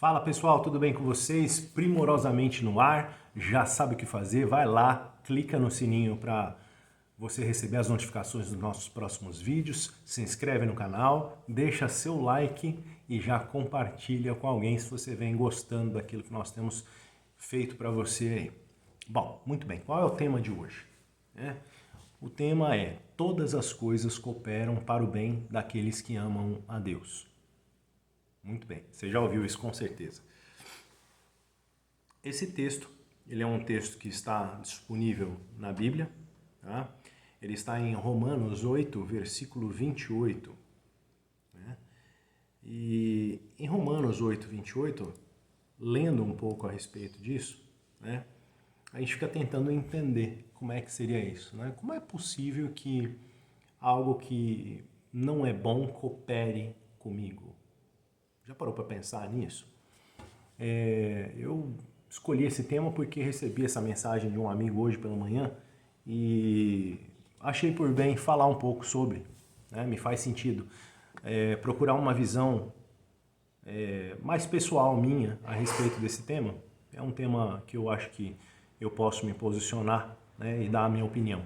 Fala pessoal, tudo bem com vocês? Primorosamente no ar, já sabe o que fazer, vai lá, clica no sininho para você receber as notificações dos nossos próximos vídeos, se inscreve no canal, deixa seu like e já compartilha com alguém se você vem gostando daquilo que nós temos feito para você aí. Bom, muito bem, qual é o tema de hoje? O tema é: todas as coisas cooperam para o bem daqueles que amam a Deus. Muito bem, você já ouviu isso com certeza. Esse texto, ele é um texto que está disponível na Bíblia, tá? Ele está em Romanos 8, versículo 28. Né? E em Romanos 8, 28, lendo um pouco a respeito disso, né, a gente fica tentando entender como é que seria isso. Né? Como é possível que algo que não é bom coopere comigo? Já parou para pensar nisso? Eu escolhi esse tema porque recebi essa mensagem de um amigo hoje pela manhã e achei por bem falar um pouco sobre, né? Me faz sentido procurar uma visão mais pessoal minha a respeito desse tema. É um tema que eu acho que eu posso me posicionar, né, e dar a minha opinião.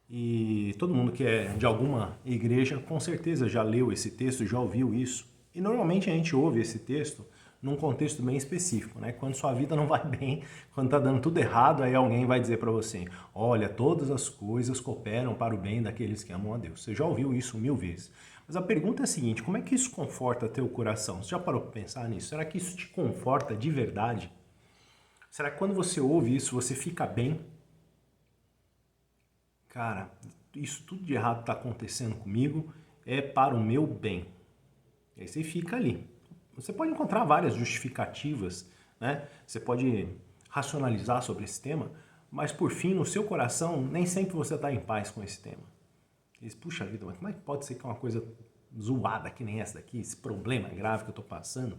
E todo mundo que é de alguma igreja com certeza já leu esse texto, já ouviu isso. E normalmente a gente ouve esse texto num contexto bem específico, né? Quando sua vida não vai bem, quando tá dando tudo errado, aí alguém vai dizer para você: olha, todas as coisas cooperam para o bem daqueles que amam a Deus. Você já ouviu isso 1000 vezes. Mas a pergunta é a seguinte: como é que isso conforta teu coração? Você já parou para pensar nisso? Será que isso te conforta de verdade? Será que quando você ouve isso, você fica bem? Cara, isso tudo de errado está acontecendo comigo, é para o meu bem. E aí você fica ali. Você pode encontrar várias justificativas, né? Você pode racionalizar sobre esse tema, mas por fim, no seu coração, nem sempre você está em paz com esse tema. E diz: puxa vida, mas como é que pode ser que é uma coisa zoada que nem essa daqui, esse problema grave que eu estou passando?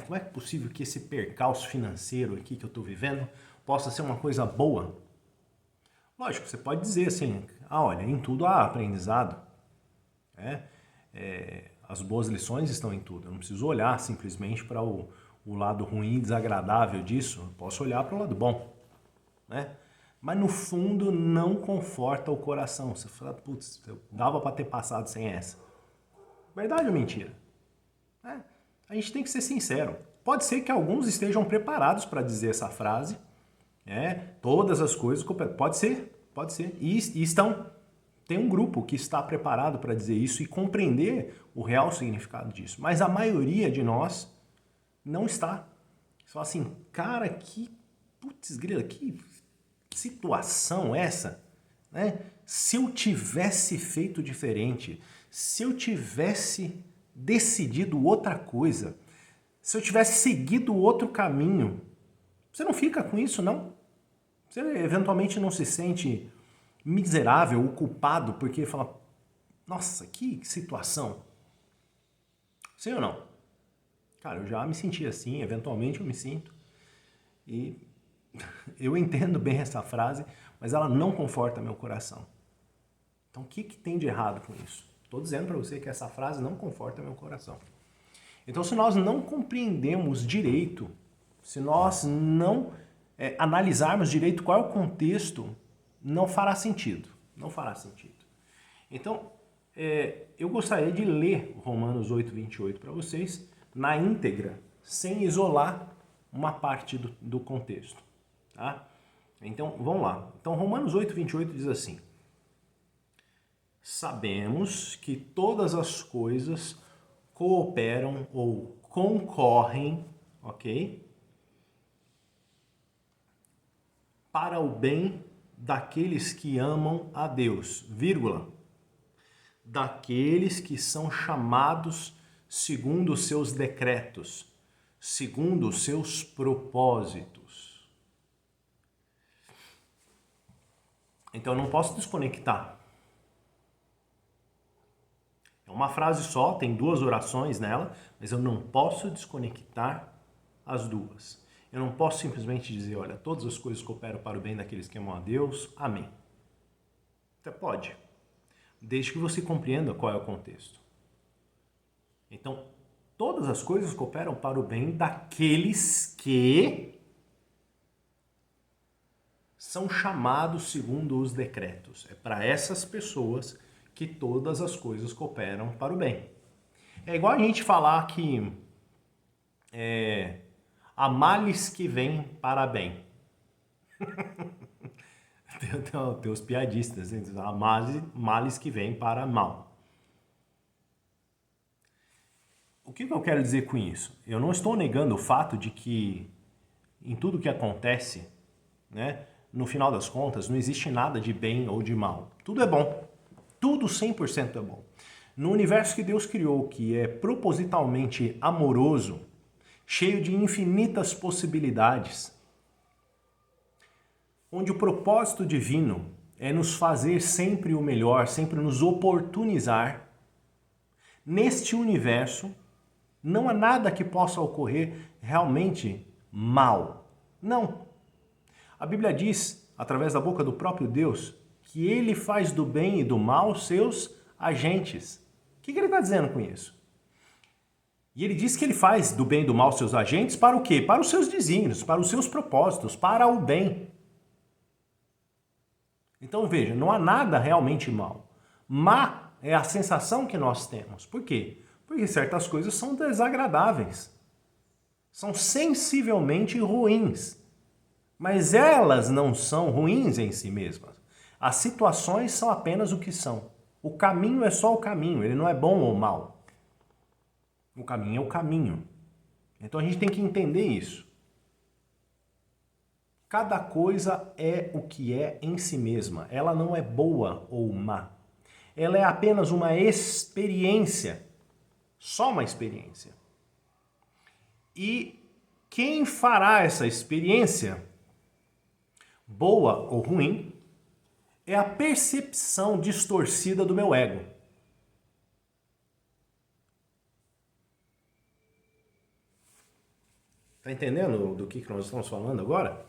Como é que é possível que esse percalço financeiro aqui que eu estou vivendo possa ser uma coisa boa? Lógico, você pode dizer assim: olha, em tudo há aprendizado. As boas lições estão em tudo. Eu não preciso olhar simplesmente para o lado ruim e desagradável disso. Eu posso olhar para o lado bom. Né? Mas no fundo não conforta o coração. Você fala: putz, eu dava para ter passado sem essa. Verdade ou mentira? A gente tem que ser sincero. Pode ser que alguns estejam preparados para dizer essa frase. Todas as coisas cooperam. Pode ser. E estão. Tem um grupo que está preparado para dizer isso e compreender o real significado disso. Mas a maioria de nós não está. Você fala assim: cara, que putz grila, que situação essa? Né? Se eu tivesse feito diferente, se eu tivesse decidido outra coisa, se eu tivesse seguido outro caminho, você não fica com isso, não? Você eventualmente não se sente miserável ou culpado porque fala: nossa, que situação. Sim ou não? Cara, eu já me senti assim, eventualmente eu me sinto. E eu entendo bem essa frase, mas ela não conforta meu coração. Então o que tem de errado com isso? Estou dizendo para você que essa frase não conforta meu coração. Então, se nós não compreendemos direito, se nós não analisarmos direito qual é o contexto, não fará sentido. Não fará sentido. Então, eu gostaria de ler Romanos 8, 28 para vocês na íntegra, sem isolar uma parte do contexto. Tá? Então, vamos lá. Então, Romanos 8, 28 diz assim: sabemos que todas as coisas cooperam ou concorrem, ok? Para o bem daqueles que amam a Deus, vírgula, daqueles que são chamados segundo os seus decretos, segundo os seus propósitos. Então eu não posso desconectar. É uma frase só, tem 2 orações nela, mas eu não posso desconectar as duas. Eu não posso simplesmente dizer: olha, todas as coisas cooperam para o bem daqueles que amam a Deus, amém. Você pode, desde que você compreenda qual é o contexto. Então, Todas as coisas cooperam para o bem daqueles que são chamados segundo os decretos. É para essas pessoas que todas as coisas cooperam para o bem. É igual a gente falar que há males que vêm para bem. Tem os piadistas, há males que vêm para mal. O que eu quero dizer com isso? Eu não estou negando o fato de que em tudo que acontece, né, no final das contas, não existe nada de bem ou de mal. Tudo é bom. Tudo 100% é bom. No universo que Deus criou, que é propositalmente amoroso, cheio de infinitas possibilidades, onde o propósito divino é nos fazer sempre o melhor, sempre nos oportunizar, neste universo, não há nada que possa ocorrer realmente mal. Não. A Bíblia diz, através da boca do próprio Deus, que ele faz do bem e do mal seus agentes. O que ele está dizendo com isso? E ele diz que ele faz do bem e do mal seus agentes para o quê? Para os seus desígnios, para os seus propósitos, para o bem. Então veja, não há nada realmente mal. Má é a sensação que nós temos. Por quê? Porque certas coisas são desagradáveis. São sensivelmente ruins. Mas elas não são ruins em si mesmas. As situações são apenas o que são. O caminho é só o caminho, ele não é bom ou mal. O caminho é o caminho. Então a gente tem que entender isso. Cada coisa é o que é em si mesma. Ela não é boa ou má. Ela é apenas uma experiência. Só uma experiência. E quem fará essa experiência, boa ou ruim, é a percepção distorcida do meu ego. Tá entendendo do que nós estamos falando agora?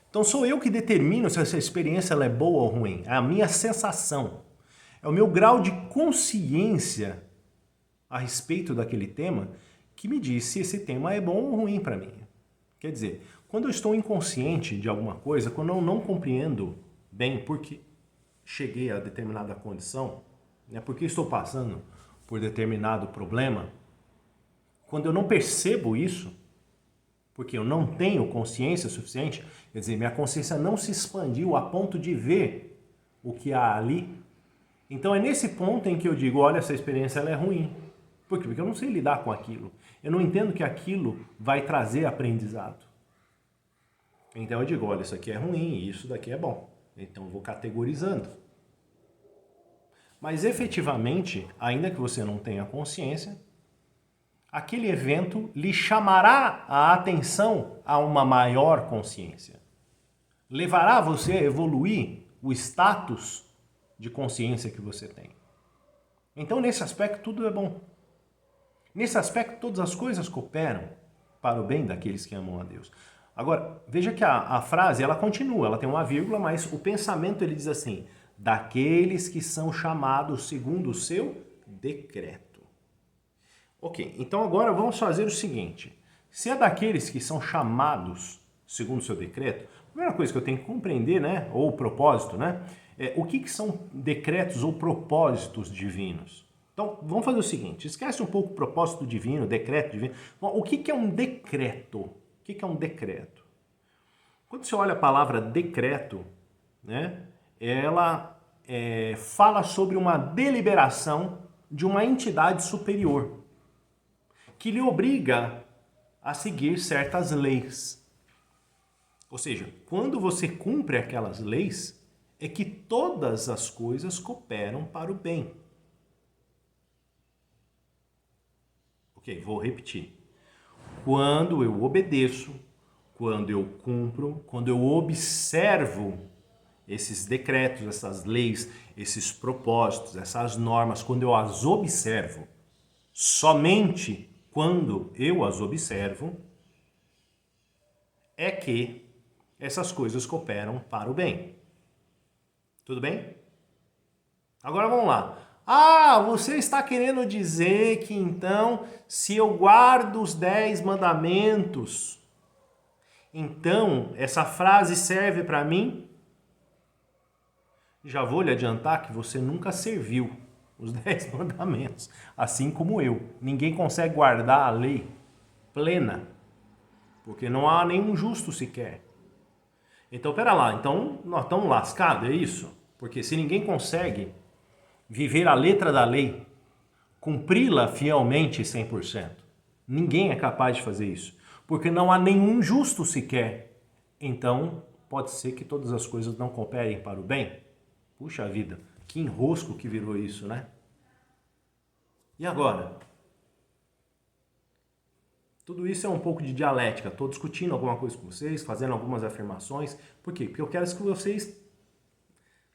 Então sou eu que determino se essa experiência ela é boa ou ruim. É a minha sensação. É o meu grau de consciência a respeito daquele tema que me diz se esse tema é bom ou ruim para mim. Quer dizer, quando eu estou inconsciente de alguma coisa, quando eu não compreendo bem porque cheguei a determinada condição, né, porque estou passando por determinado problema, quando eu não percebo isso, porque eu não tenho consciência suficiente, quer dizer, minha consciência não se expandiu a ponto de ver o que há ali, então é nesse ponto em que eu digo, olha, essa experiência ela é ruim. Por quê? Porque eu não sei lidar com aquilo. Eu não entendo que aquilo vai trazer aprendizado. Então eu digo, olha, isso aqui é ruim e isso daqui é bom. Então eu vou categorizando. Mas efetivamente, ainda que você não tenha consciência, aquele evento lhe chamará a atenção a uma maior consciência. Levará você a evoluir o status de consciência que você tem. Então, nesse aspecto, tudo é bom. Nesse aspecto, todas as coisas cooperam para o bem daqueles que amam a Deus. Agora, veja que a frase, ela continua, ela tem uma vírgula, mas o pensamento, ele diz assim, daqueles que são chamados segundo o seu decreto. Ok, então agora vamos fazer o seguinte, se é daqueles que são chamados segundo o seu decreto, a primeira coisa que eu tenho que compreender, né, ou propósito, né, o que são decretos ou propósitos divinos? Então, vamos fazer o seguinte, esquece um pouco o propósito divino, decreto divino. Bom, o que é um decreto? O que é um decreto? Quando você olha a palavra decreto, né, ela fala sobre uma deliberação de uma entidade superior, que lhe obriga a seguir certas leis. Ou seja, quando você cumpre aquelas leis, é que todas as coisas cooperam para o bem. Ok, vou repetir. Quando eu obedeço, quando eu cumpro, quando eu observo esses decretos, essas leis, esses propósitos, essas normas, quando eu as observo, somente quando eu as observo, é que essas coisas cooperam para o bem. Tudo bem? Agora vamos lá. Ah, você está querendo dizer que então, se eu guardo os 10 mandamentos, então essa frase serve para mim? Já vou lhe adiantar que você nunca serviu os 10 mandamentos, assim como eu. Ninguém consegue guardar a lei plena, porque não há nenhum justo sequer. Então, pera lá, então nós estamos lascados, é isso? Porque se ninguém consegue viver a letra da lei, cumpri-la fielmente 100%, ninguém é capaz de fazer isso, porque não há nenhum justo sequer. Então, pode ser que todas as coisas não cooperem para o bem? Puxa vida, que enrosco que virou isso, né? E agora? Tudo isso é um pouco de dialética. Estou discutindo alguma coisa com vocês, fazendo algumas afirmações. Por quê? Porque eu quero que vocês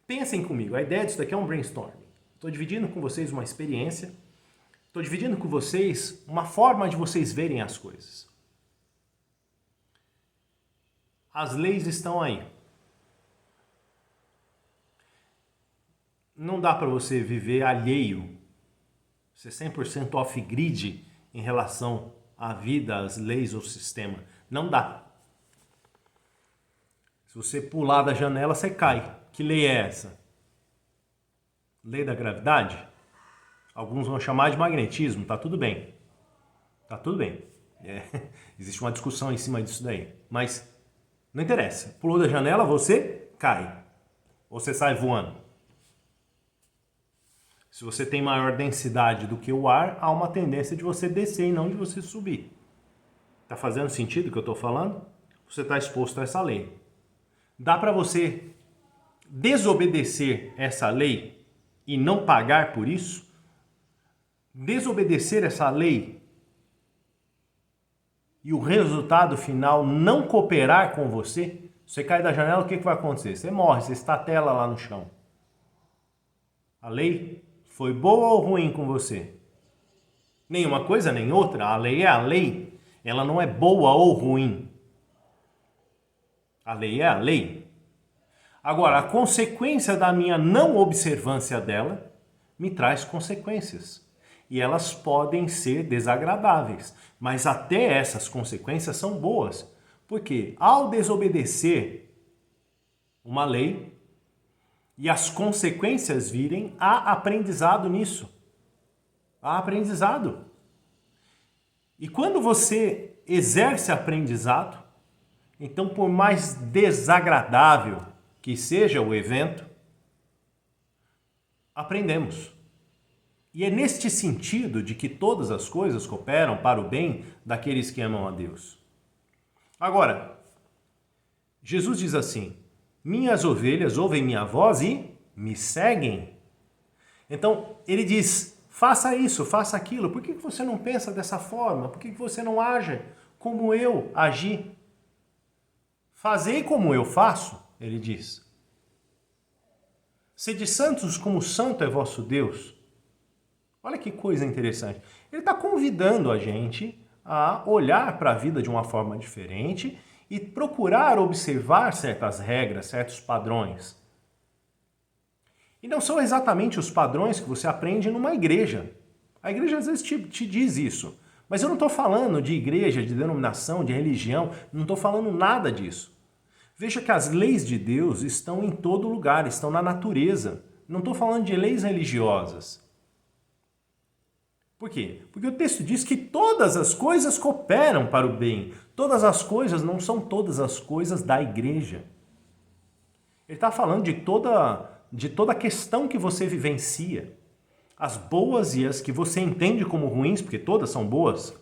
pensem comigo. A ideia disso daqui é um brainstorming. Estou dividindo com vocês uma experiência. Estou dividindo com vocês uma forma de vocês verem as coisas. As leis estão aí. Não dá para você viver alheio, ser 100% off-grid em relação à vida, às leis ou sistema. Não dá. Se você pular da janela, você cai. Que lei é essa? Lei da gravidade? Alguns vão chamar de magnetismo, tá tudo bem. Tá tudo bem. Existe uma discussão em cima disso daí. Mas não interessa. Pulou da janela, você cai. Ou você sai voando. Se você tem maior densidade do que o ar, há uma tendência de você descer e não de você subir. Tá fazendo sentido o que eu estou falando? Você está exposto a essa lei. Dá para você desobedecer essa lei e não pagar por isso? Desobedecer essa lei e o resultado final não cooperar com você? Você cai da janela, o que vai acontecer? Você morre, você estatela lá no chão. A lei foi boa ou ruim com você? Nenhuma coisa nem outra. A lei é a lei. Ela não é boa ou ruim. A lei é a lei. Agora, a consequência da minha não observância dela me traz consequências. E elas podem ser desagradáveis. Mas até essas consequências são boas. Porque ao desobedecer uma lei, e as consequências virem, há aprendizado nisso. Há aprendizado. E quando você exerce aprendizado, então por mais desagradável que seja o evento, aprendemos. E é neste sentido de que todas as coisas cooperam para o bem daqueles que amam a Deus. Agora, Jesus diz assim: minhas ovelhas ouvem minha voz e me seguem. Então, ele diz, faça isso, faça aquilo. Por que você não pensa dessa forma? Por que você não age como eu agi? Fazei como eu faço, ele diz. Sede santos como santo é vosso Deus. Olha que coisa interessante. Ele está convidando a gente a olhar para a vida de uma forma diferente e procurar observar certas regras, certos padrões. E não são exatamente os padrões que você aprende numa igreja. A igreja às vezes te diz isso. Mas eu não estou falando de igreja, de denominação, de religião. Não estou falando nada disso. Veja que as leis de Deus estão em todo lugar, estão na natureza. Não estou falando de leis religiosas. Por quê? Porque o texto diz que todas as coisas cooperam para o bem. Todas as coisas não são todas as coisas da igreja. Ele está falando de toda a questão que você vivencia. As boas e as que você entende como ruins, porque todas são boas.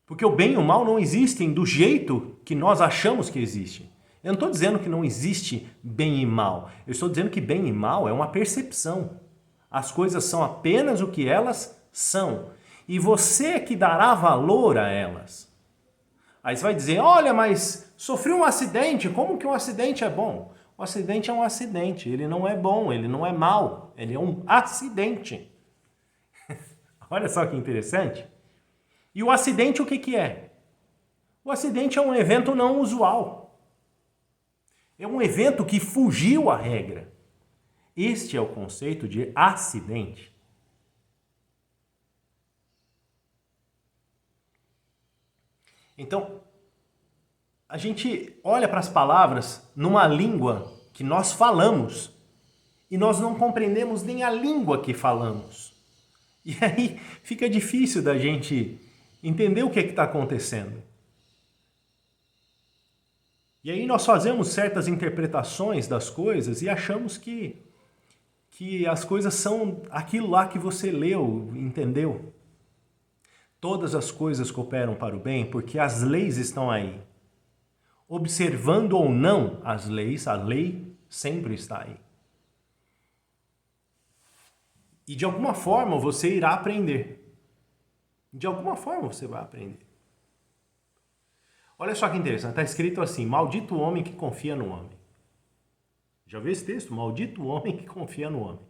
Porque o bem e o mal não existem do jeito que nós achamos que existem. Eu não estou dizendo que não existe bem e mal. Eu estou dizendo que bem e mal é uma percepção. As coisas são apenas o que elas são. E você é que dará valor a elas. Aí você vai dizer, olha, mas sofri um acidente, como que um acidente é bom? O acidente é um acidente, ele não é bom, ele não é mal, ele é um acidente. Olha só que interessante. E o acidente o que é? O acidente é um evento não usual. É um evento que fugiu à regra. Este é o conceito de acidente. Então, a gente olha para as palavras numa língua que nós falamos e nós não compreendemos nem a língua que falamos. E aí fica difícil da gente entender o que está acontecendo. E aí nós fazemos certas interpretações das coisas e achamos que as coisas são aquilo lá que você leu, entendeu? Todas as coisas cooperam para o bem porque as leis estão aí. Observando ou não as leis, a lei sempre está aí. E de alguma forma você irá aprender. De alguma forma você vai aprender. Olha só que interessante, está escrito assim: maldito o homem que confia no homem. Já viu esse texto? Maldito o homem que confia no homem.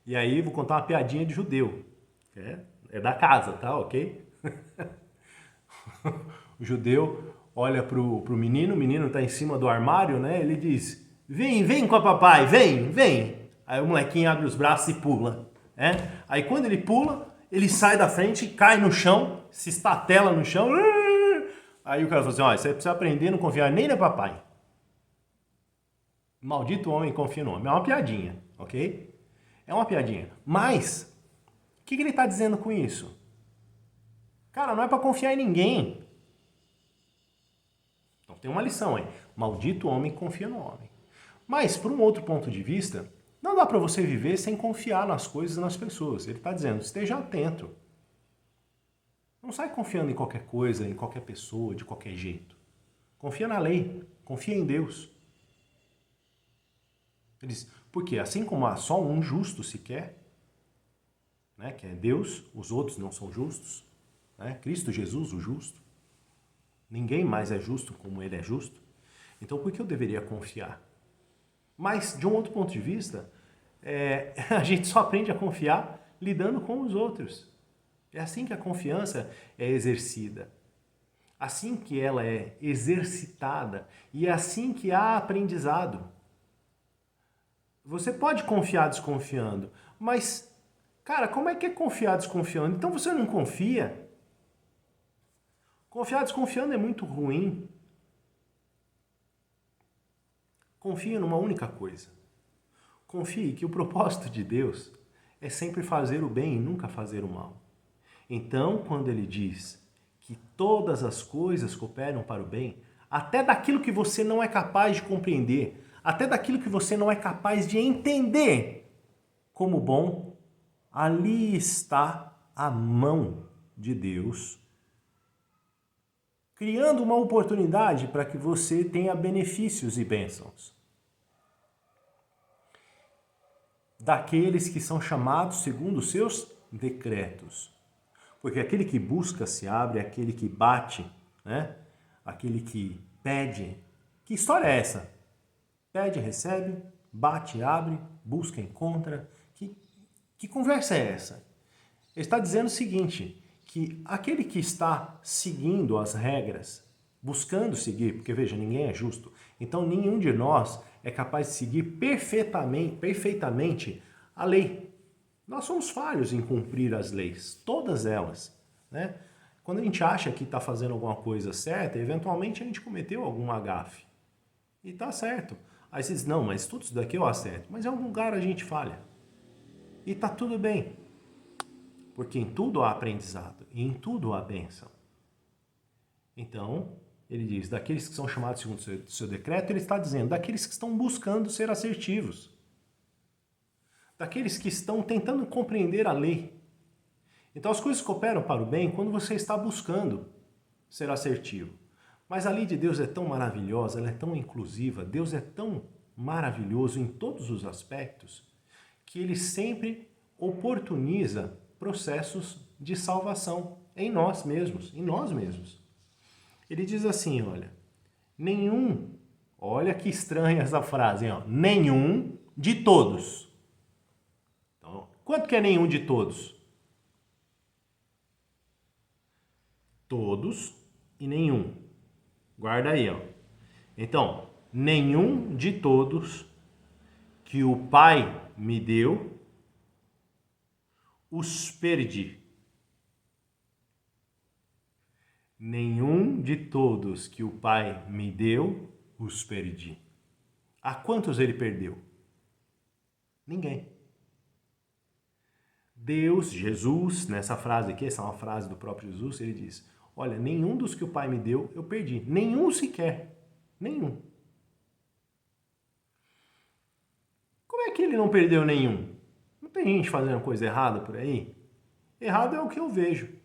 E aí vou contar uma piadinha de judeu. É da casa, tá? Ok? O judeu olha pro menino, o menino está em cima do armário, né? Ele diz: vem com a papai, vem. Aí o molequinho abre os braços e pula. Aí quando ele pula, ele sai da frente, cai no chão, se estatela no chão. Aí o cara fala assim: ó, você precisa aprender a não confiar nem no papai. Maldito homem confia no homem. É uma piadinha, ok? É uma piadinha. Mas, o que ele está dizendo com isso? Cara, não é para confiar em ninguém. Então tem uma lição aí. Maldito homem confia no homem. Mas, por um outro ponto de vista, não dá para você viver sem confiar nas coisas e nas pessoas. Ele está dizendo: esteja atento. Não sai confiando em qualquer coisa, em qualquer pessoa, de qualquer jeito. Confia na lei, confia em Deus. Ele diz: porque assim como há só um justo sequer, né, que é Deus, os outros não são justos, né? Cristo Jesus, o justo. Ninguém mais é justo como ele é justo. Então por que eu deveria confiar? Mas, de um outro ponto de vista, a gente só aprende a confiar lidando com os outros. É assim que a confiança é exercida. Assim que ela é exercitada. E é assim que há aprendizado. Você pode confiar desconfiando, mas, cara, como é que é confiar desconfiando? Então você não confia? Confiar desconfiando é muito ruim. Confie numa única coisa. Confie que o propósito de Deus é sempre fazer o bem e nunca fazer o mal. Então, quando ele diz que todas as coisas cooperam para o bem, até daquilo que você não é capaz de compreender, até daquilo que você não é capaz de entender como bom, ali está a mão de Deus, criando uma oportunidade para que você tenha benefícios e bênçãos. Daqueles que são chamados segundo os seus decretos. Porque aquele que busca se abre, aquele que bate, né? Aquele que pede. Que história é essa? Pede, recebe, bate, abre, busca, encontra. Que conversa é essa? Ele está dizendo o seguinte, que aquele que está seguindo as regras, buscando seguir, porque veja, ninguém é justo, então nenhum de nós é capaz de seguir perfeitamente a lei. Nós somos falhos em cumprir as leis, todas elas, né? Quando a gente acha que está fazendo alguma coisa certa, eventualmente a gente cometeu algum agafe. E está certo. Aí você diz: não, mas tudo isso daqui eu acerto. Mas em algum lugar a gente falha. E está tudo bem. Porque em tudo há aprendizado. E em tudo há bênção. Então, ele diz: daqueles que são chamados segundo o seu decreto, ele está dizendo: daqueles que estão buscando ser assertivos. Daqueles que estão tentando compreender a lei. Então as coisas cooperam para o bem quando você está buscando ser assertivo. Mas a lei de Deus é tão maravilhosa, ela é tão inclusiva, Deus é tão maravilhoso em todos os aspectos, que ele sempre oportuniza processos de salvação em nós mesmos. Ele diz assim, olha que estranha essa frase, nenhum de todos. Então, quanto que é nenhum de todos? Todos e nenhum. Guarda aí, Então, nenhum de todos que o Pai me deu, os perdi. Nenhum de todos que o Pai me deu, os perdi. A quantos ele perdeu? Ninguém. Deus, Jesus, nessa frase aqui, essa é uma frase do próprio Jesus, ele diz, olha, nenhum dos que o Pai me deu, eu perdi. Nenhum sequer. Nenhum. Como é que ele não perdeu nenhum? Não tem gente fazendo coisa errada por aí? Errado é o que eu vejo.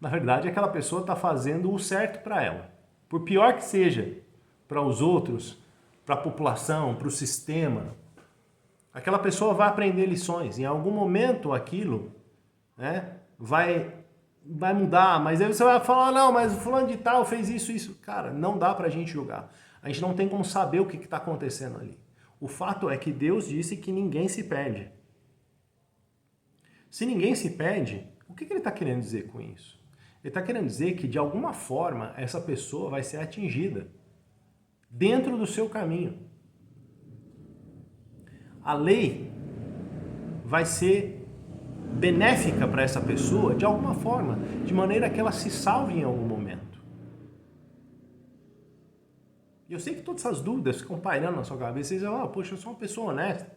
Na verdade, aquela pessoa está fazendo o certo para ela. Por pior que seja para os outros, para a população, para o sistema, aquela pessoa vai aprender lições. Em algum momento aquilo, né, vai mudar. Mas aí você vai falar, não, mas o fulano de tal fez isso. Cara, não dá para a gente julgar. A gente não tem como saber o que está acontecendo ali. O fato é que Deus disse que ninguém se perde. Se ninguém se perde, o que ele está querendo dizer com isso? Ele está querendo dizer que, de alguma forma, essa pessoa vai ser atingida dentro do seu caminho. A lei vai ser benéfica para essa pessoa, de alguma forma, de maneira que ela se salve em algum momento. E eu sei que todas essas dúvidas ficam pairando na sua cabeça. Você diz, poxa, eu sou uma pessoa honesta,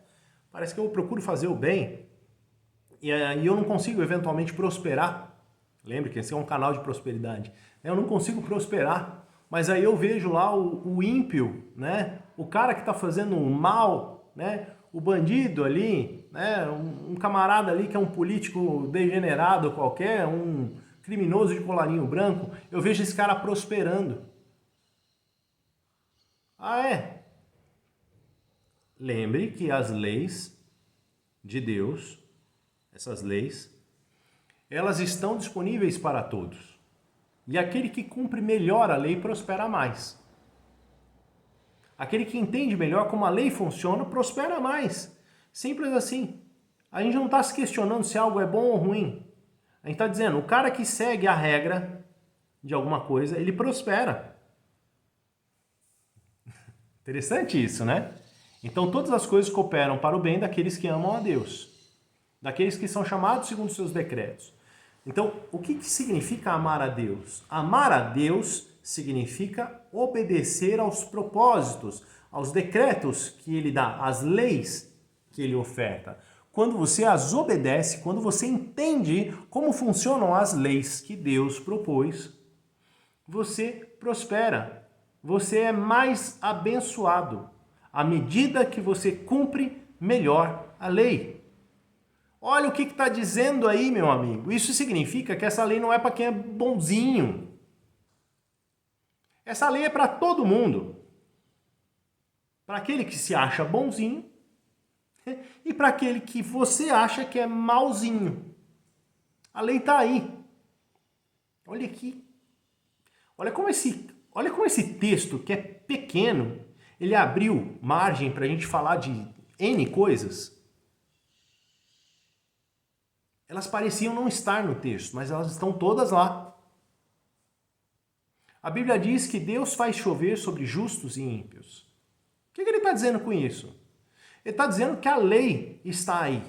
parece que eu procuro fazer o bem, e eu não consigo eventualmente prosperar. Lembre que esse é um canal de prosperidade. Eu não consigo prosperar, mas aí eu vejo lá o ímpio, né? O cara que está fazendo um mal, né? O bandido ali, né? Um camarada ali que é um político degenerado qualquer, um criminoso de colarinho branco. Eu vejo esse cara prosperando. Ah, é? Lembre que as leis de Deus, essas leis, elas estão disponíveis para todos. E aquele que cumpre melhor a lei prospera mais. Aquele que entende melhor como a lei funciona prospera mais. Simples assim. A gente não está se questionando se algo é bom ou ruim. A gente está dizendo, o cara que segue a regra de alguma coisa, ele prospera. Interessante isso, né? Então todas as coisas cooperam para o bem daqueles que amam a Deus. Daqueles que são chamados segundo os seus decretos. Então, o que significa amar a Deus? Amar a Deus significa obedecer aos propósitos, aos decretos que ele dá, às leis que ele oferta. Quando você as obedece, quando você entende como funcionam as leis que Deus propôs, você prospera, você é mais abençoado à medida que você cumpre melhor a lei. Olha o que está dizendo aí, meu amigo. Isso significa que essa lei não é para quem é bonzinho. Essa lei é para todo mundo. Para aquele que se acha bonzinho e para aquele que você acha que é malzinho. A lei está aí. Olha aqui. Olha como esse texto, que é pequeno, ele abriu margem para a gente falar de N coisas. Elas pareciam não estar no texto, mas elas estão todas lá. A Bíblia diz que Deus faz chover sobre justos e ímpios. O que ele está dizendo com isso? Ele está dizendo que a lei está aí.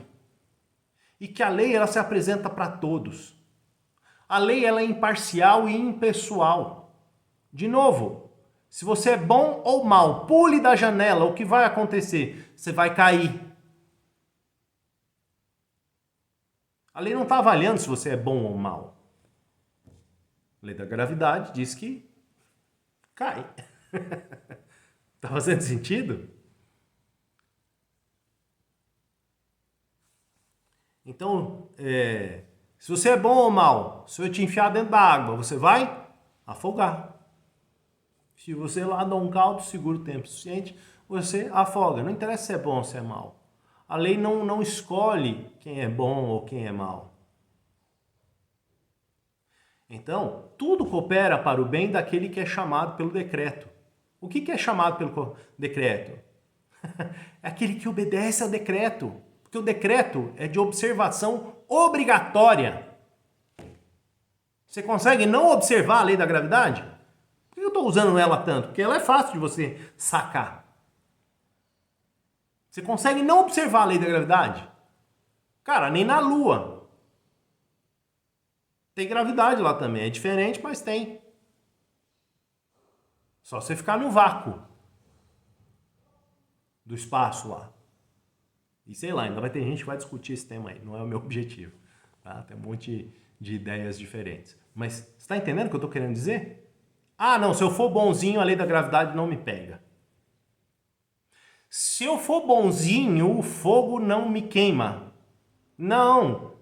E que a lei ela se apresenta para todos. A lei ela é imparcial e impessoal. De novo, se você é bom ou mal, pule da janela, o que vai acontecer? Você vai cair. A lei não está avaliando se você é bom ou mal. A lei da gravidade diz que cai. Está fazendo sentido? Então, se você é bom ou mal, se eu te enfiar dentro da água, você vai afogar. Se você lá dá um caldo, segura o tempo suficiente, você afoga. Não interessa se é bom ou se é mal. A lei não escolhe quem é bom ou quem é mal. Então, tudo coopera para o bem daquele que é chamado pelo decreto. O que é chamado pelo decreto? É aquele que obedece ao decreto. Porque o decreto é de observação obrigatória. Você consegue não observar a lei da gravidade? Por que eu estou usando ela tanto? Porque ela é fácil de você sacar. Você consegue não observar a lei da gravidade? Cara, nem na Lua. Tem gravidade lá também. É diferente, mas tem. Só você ficar no vácuo do espaço lá. E sei lá, ainda vai ter gente que vai discutir esse tema aí. Não é o meu objetivo. Tá? Tem um monte de ideias diferentes. Mas você está entendendo o que eu estou querendo dizer? Ah, não, se eu for bonzinho, a lei da gravidade não me pega. Se eu for bonzinho, o fogo não me queima. Não.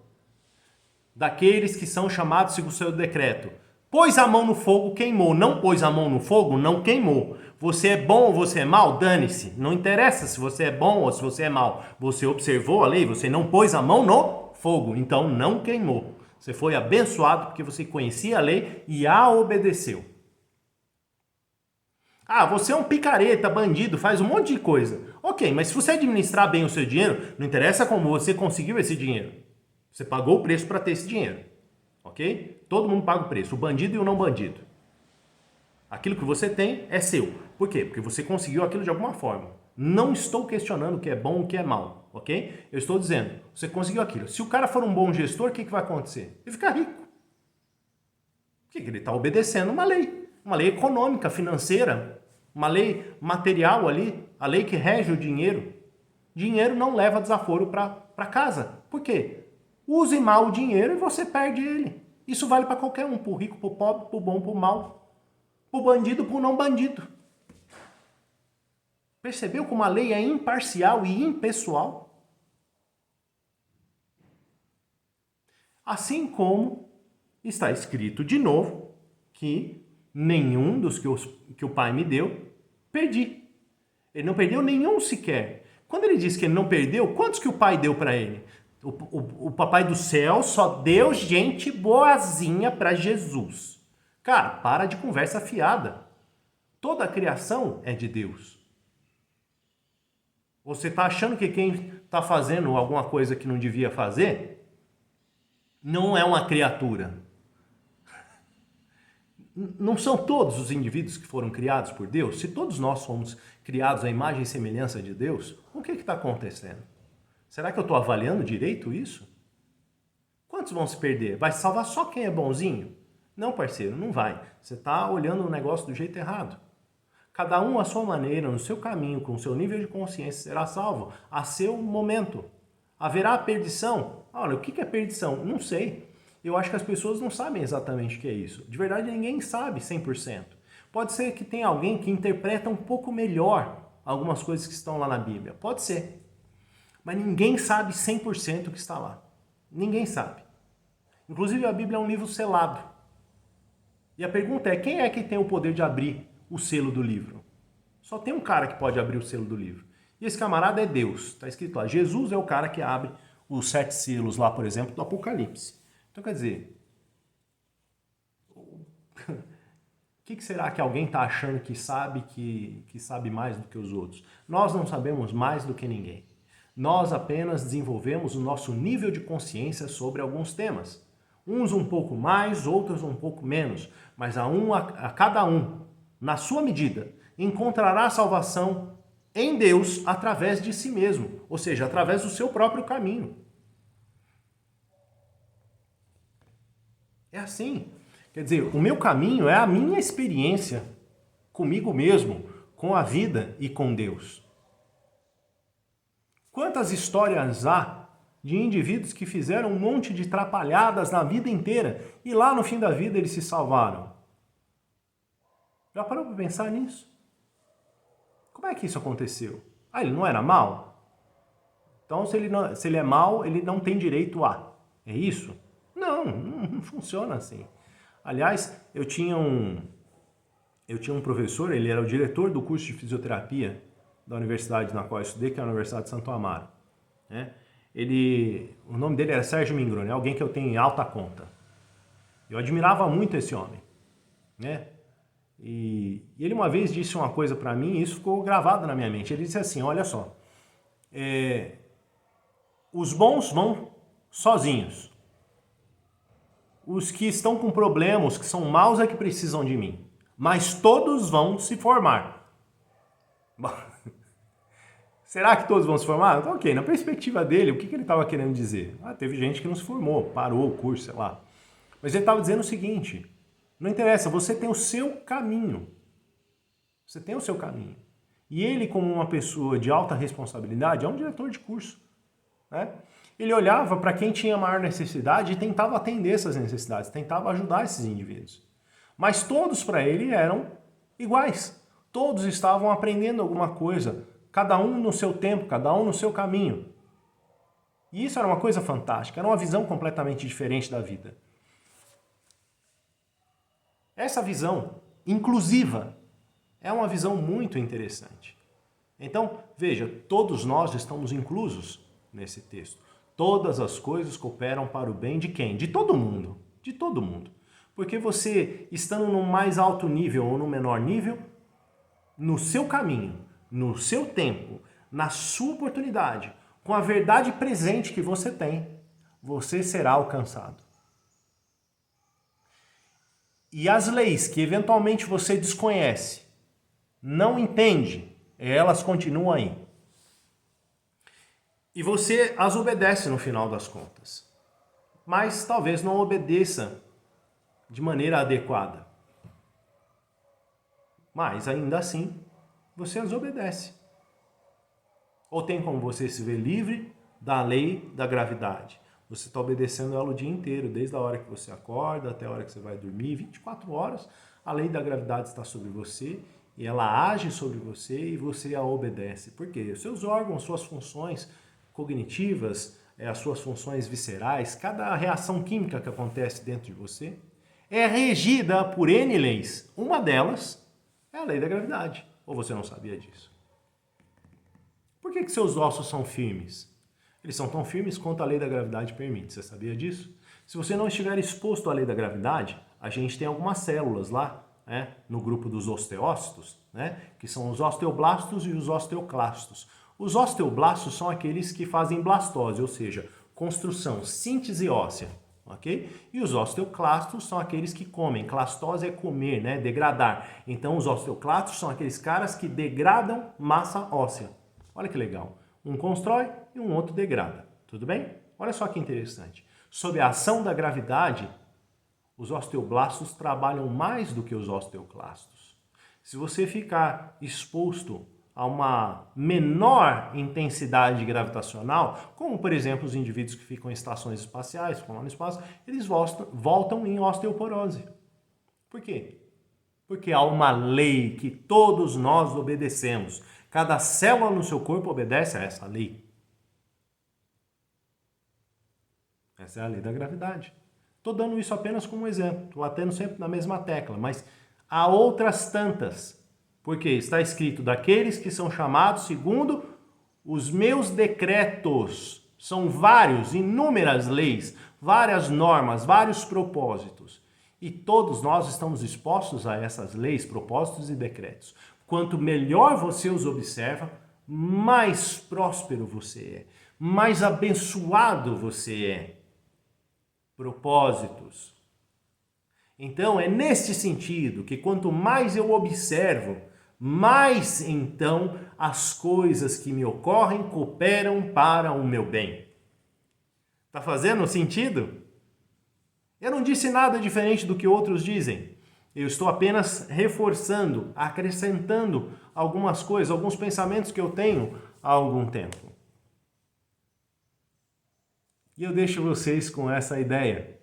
Daqueles que são chamados segundo o seu decreto. Pôs a mão no fogo, queimou. Não pôs a mão no fogo, não queimou. Você é bom ou você é mal? Dane-se. Não interessa se você é bom ou se você é mal. Você observou a lei, você não pôs a mão no fogo, então não queimou. Você foi abençoado porque você conhecia a lei e a obedeceu. Ah, você é um picareta, bandido, faz um monte de coisa. Ok, mas se você administrar bem o seu dinheiro, não interessa como você conseguiu esse dinheiro. Você pagou o preço para ter esse dinheiro. Ok? Todo mundo paga o preço, o bandido e o não bandido. Aquilo que você tem é seu. Por quê? Porque você conseguiu aquilo de alguma forma. Não estou questionando o que é bom e o que é mal. Ok? Eu estou dizendo, você conseguiu aquilo. Se o cara for um bom gestor, o que vai acontecer? Ele fica rico. Por quê? Ele está obedecendo uma lei. Uma lei econômica, financeira, uma lei material ali, a lei que rege o dinheiro. Dinheiro não leva desaforo para casa. Por quê? Use mal o dinheiro e você perde ele. Isso vale para qualquer um, para o rico, para o pobre, para o bom, para o mal, para o bandido, para o não bandido. Percebeu como a lei é imparcial e impessoal? Assim como está escrito de novo que nenhum dos que o Pai me deu, perdi. Ele não perdeu nenhum sequer. Quando ele diz que ele não perdeu, quantos que o Pai deu para ele? O Papai do Céu só deu gente boazinha para Jesus. Cara, para de conversa fiada. Toda a criação é de Deus. Você está achando que quem está fazendo alguma coisa que não devia fazer não é uma criatura? Não são todos os indivíduos que foram criados por Deus? Se todos nós fomos criados à imagem e semelhança de Deus, o que está acontecendo? Será que eu estou avaliando direito isso? Quantos vão se perder? Vai salvar só quem é bonzinho? Não, parceiro, não vai. Você está olhando o negócio do jeito errado. Cada um à sua maneira, no seu caminho, com o seu nível de consciência, será salvo a seu momento. Haverá perdição? Olha, o que é perdição? Não sei. Eu acho que as pessoas não sabem exatamente o que é isso. De verdade, ninguém sabe 100%. Pode ser que tenha alguém que interpreta um pouco melhor algumas coisas que estão lá na Bíblia. Pode ser. Mas ninguém sabe 100% o que está lá. Ninguém sabe. Inclusive, a Bíblia é um livro selado. E a pergunta é, quem é que tem o poder de abrir o selo do livro? Só tem um cara que pode abrir o selo do livro. E esse camarada é Deus. Está escrito lá, Jesus é o cara que abre os 7 selos lá, por exemplo, do Apocalipse. Então, quer dizer, o que será que alguém está achando que sabe mais do que os outros? Nós não sabemos mais do que ninguém. Nós apenas desenvolvemos o nosso nível de consciência sobre alguns temas. Uns um pouco mais, outros um pouco menos. Mas a cada um, na sua medida, encontrará salvação em Deus através de si mesmo. Ou seja, através do seu próprio caminho. É assim. Quer dizer, o meu caminho é a minha experiência comigo mesmo, com a vida e com Deus. Quantas histórias há de indivíduos que fizeram um monte de trapalhadas na vida inteira e lá no fim da vida eles se salvaram? Já parou para pensar nisso? Como é que isso aconteceu? Ah, ele não era mal? Então, se ele é mal, ele não tem direito a. É isso? Não funciona assim. Aliás, eu tinha um professor, ele era o diretor do curso de fisioterapia da universidade na qual eu estudei, que é a Universidade de Santo Amaro. Né? O nome dele era Sérgio Mingroni, alguém que eu tenho em alta conta. Eu admirava muito esse homem. Né? E ele uma vez disse uma coisa para mim e isso ficou gravado na minha mente. Ele disse assim, olha só, os bons vão sozinhos. Os que estão com problemas, os que são maus é que precisam de mim. Mas todos vão se formar. Será que todos vão se formar? Então, ok, na perspectiva dele, o que ele estava querendo dizer? Teve gente que não se formou, parou o curso, sei lá. Mas ele estava dizendo o seguinte, não interessa, você tem o seu caminho. Você tem o seu caminho. E ele, como uma pessoa de alta responsabilidade, é um diretor de curso, né? Ele olhava para quem tinha maior necessidade e tentava atender essas necessidades, tentava ajudar esses indivíduos. Mas todos para ele eram iguais. Todos estavam aprendendo alguma coisa, cada um no seu tempo, cada um no seu caminho. E isso era uma coisa fantástica, era uma visão completamente diferente da vida. Essa visão inclusiva é uma visão muito interessante. Então, veja, todos nós estamos inclusos nesse texto. Todas as coisas cooperam para o bem de quem? De todo mundo. De todo mundo. Porque você, estando no mais alto nível ou no menor nível, no seu caminho, no seu tempo, na sua oportunidade, com a verdade presente que você tem, você será alcançado. E as leis que eventualmente você desconhece, não entende, elas continuam aí. E você as obedece no final das contas. Mas talvez não obedeça de maneira adequada. Mas ainda assim, você as obedece. Ou tem como você se ver livre da lei da gravidade. Você está obedecendo ela o dia inteiro, desde a hora que você acorda até a hora que você vai dormir, 24 horas, a lei da gravidade está sobre você e ela age sobre você e você a obedece. Por quê? Os seus órgãos, suas funções cognitivas, as suas funções viscerais, cada reação química que acontece dentro de você é regida por N leis. Uma delas é a lei da gravidade. Ou você não sabia disso? Por que seus ossos são firmes? Eles são tão firmes quanto a lei da gravidade permite. Você sabia disso? Se você não estiver exposto à lei da gravidade, a gente tem algumas células lá, né, no grupo dos osteócitos, né, que são os osteoblastos e os osteoclastos. Os osteoblastos são aqueles que fazem blastose, ou seja, construção, síntese óssea, ok? E os osteoclastos são aqueles que comem. Clastose é comer, né, degradar. Então os osteoclastos são aqueles caras que degradam massa óssea. Olha que legal. Um constrói e um outro degrada. Tudo bem? Olha só que interessante. Sob a ação da gravidade, os osteoblastos trabalham mais do que os osteoclastos. Se você ficar exposto a uma menor intensidade gravitacional, como por exemplo os indivíduos que ficam em estações espaciais, ficam lá no espaço, eles voltam em osteoporose. Por quê? Porque há uma lei que todos nós obedecemos. Cada célula no seu corpo obedece a essa lei. Essa é a lei da gravidade. Estou dando isso apenas como um exemplo, estou batendo sempre na mesma tecla, mas há outras tantas. Porque está escrito, daqueles que são chamados segundo os meus decretos. São vários, inúmeras leis, várias normas, vários propósitos. E todos nós estamos expostos a essas leis, propósitos e decretos. Quanto melhor você os observa, mais próspero você é, mais abençoado você é. Propósitos. Então, é nesse sentido que quanto mais eu observo, mais então as coisas que me ocorrem cooperam para o meu bem. Tá fazendo sentido? Eu não disse nada diferente do que outros dizem. Eu estou apenas reforçando, acrescentando algumas coisas, alguns pensamentos que eu tenho há algum tempo. E eu deixo vocês com essa ideia.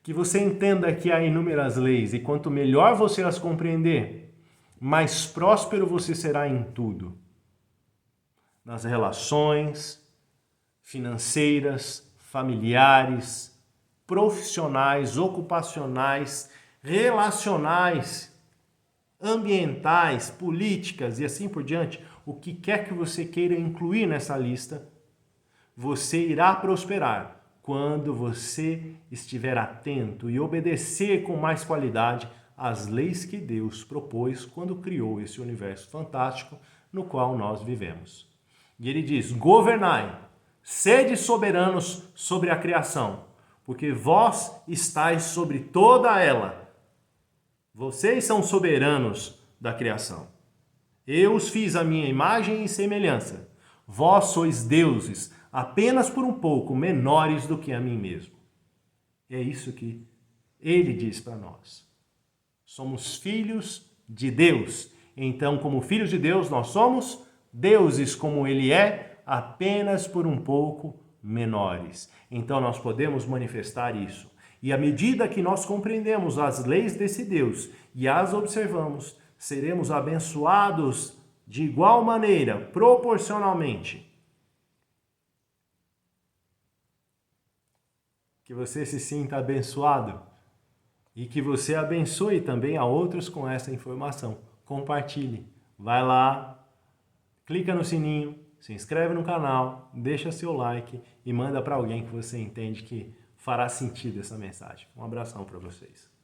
Que você entenda que há inúmeras leis e quanto melhor você as compreender, mais próspero você será em tudo. Nas relações financeiras, familiares, profissionais, ocupacionais, relacionais, ambientais, políticas e assim por diante. O que quer que você queira incluir nessa lista, você irá prosperar quando você estiver atento e obedecer com mais qualidade às leis que Deus propôs quando criou esse universo fantástico no qual nós vivemos. E ele diz, governai, sede soberanos sobre a criação, porque vós estáis sobre toda ela. Vocês são soberanos da criação. Eu os fiz a minha imagem e semelhança. Vós sois deuses, apenas por um pouco menores do que a mim mesmo. É isso que ele diz para nós. Somos filhos de Deus. Então, como filhos de Deus, nós somos deuses como ele é, apenas por um pouco menores. Então, nós podemos manifestar isso. E à medida que nós compreendemos as leis desse Deus e as observamos, seremos abençoados de igual maneira, proporcionalmente. Que você se sinta abençoado e que você abençoe também a outros com essa informação. Compartilhe. Vai lá, clica no sininho, se inscreve no canal, deixa seu like e manda para alguém que você entende que fará sentido essa mensagem. Um abração para vocês.